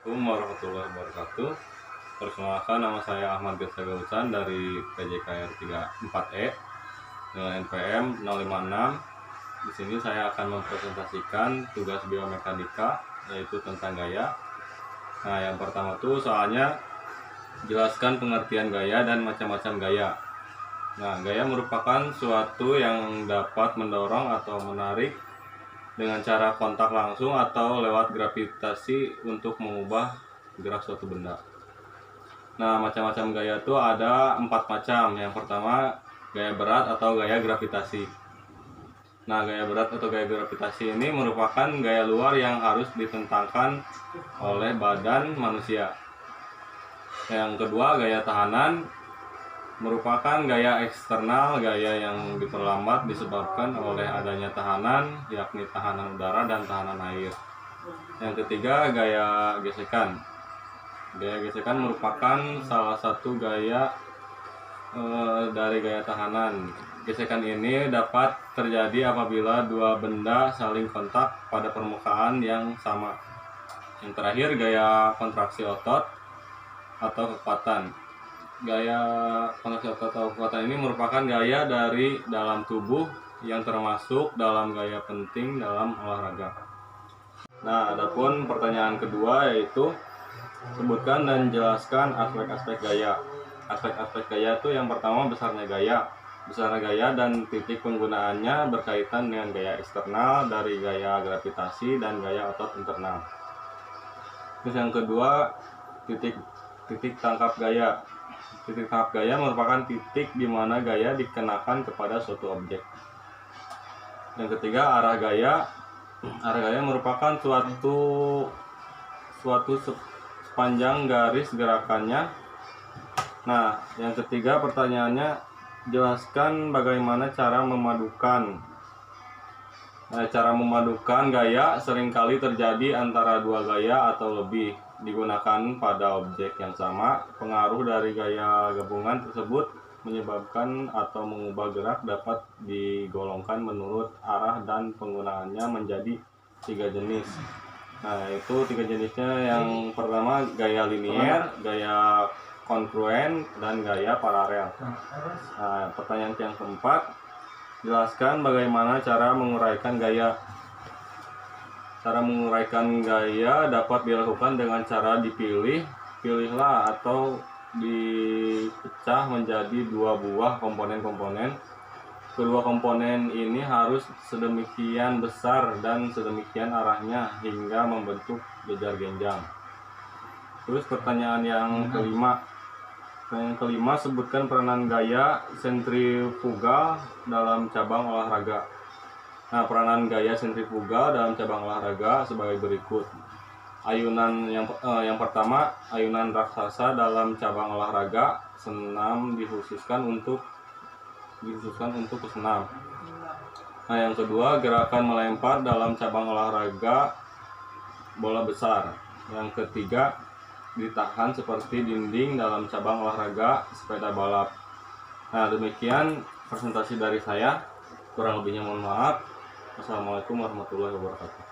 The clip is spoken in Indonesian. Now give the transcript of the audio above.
Assalamualaikum warahmatullahi wabarakatuh. Perkenalkan, nama saya Ahmad Gesa Gausan dari PJKR 34E dengan NPM 056. Di sini saya akan mempresentasikan tugas biomekanika, yaitu tentang gaya. Nah, yang pertama tuh soalnya jelaskan pengertian gaya dan macam-macam gaya. Nah, gaya merupakan suatu yang dapat mendorong atau menarik dengan cara kontak langsung atau lewat gravitasi untuk mengubah gerak suatu benda. Nah, macam-macam gaya itu ada 4 macam. Yang pertama, gaya berat atau gaya gravitasi. Nah, gaya berat atau gaya gravitasi ini merupakan gaya luar yang harus ditentangkan oleh badan manusia. Yang kedua, gaya tahanan merupakan gaya eksternal, gaya yang diperlambat disebabkan oleh adanya tahanan, yakni tahanan udara dan tahanan air. Yang ketiga, gaya gesekan. Gaya gesekan merupakan salah satu gaya dari gaya tahanan. Gesekan ini dapat terjadi apabila dua benda saling kontak pada permukaan yang sama. Yang terakhir, gaya kontraksi otot atau kekuatan. Gaya kontraksi otot atau kekuatan ini merupakan gaya dari dalam tubuh yang termasuk dalam gaya penting dalam olahraga. Nah, adapun pertanyaan kedua yaitu sebutkan dan jelaskan aspek-aspek gaya. Aspek-aspek gaya itu yang pertama besarnya gaya. Besarnya gaya dan titik penggunaannya berkaitan dengan gaya eksternal dari gaya gravitasi dan gaya otot internal. Terus yang kedua, titik tangkap gaya. Titik tangkap gaya merupakan titik di mana gaya dikenakan kepada suatu objek. Yang ketiga, arah gaya. Arah gaya merupakan suatu sepanjang garis gerakannya. Nah, yang ketiga pertanyaannya, jelaskan bagaimana cara memadukan. Cara memadukan gaya seringkali terjadi antara dua gaya atau lebih digunakan pada objek yang sama. Pengaruh dari gaya gabungan tersebut menyebabkan atau mengubah gerak dapat digolongkan menurut arah dan penggunaannya menjadi 3 jenis. Nah, itu 3 jenisnya. Yang pertama, gaya linier, gaya kongruen, dan gaya paralel. Nah, pertanyaan yang keempat, jelaskan bagaimana cara menguraikan gaya. Cara menguraikan gaya dapat dilakukan dengan cara pilihlah atau dipecah menjadi 2 buah komponen-komponen. Kedua komponen ini harus sedemikian besar dan sedemikian arahnya hingga membentuk jejar genjang. Terus pertanyaan yang kelima. Sebutkan peranan gaya sentrifugal dalam cabang olahraga. Nah, peranan gaya sentrifugal dalam cabang olahraga sebagai berikut. Ayunan yang pertama, ayunan raksasa dalam cabang olahraga senam dikhususkan untuk pesenam. Nah, yang kedua, gerakan melempar dalam cabang olahraga bola besar. Yang ketiga, ditahan seperti dinding dalam cabang olahraga sepeda balap. Nah, demikian presentasi dari saya. Kurang lebihnya mohon maaf. Assalamualaikum warahmatullahi wabarakatuh.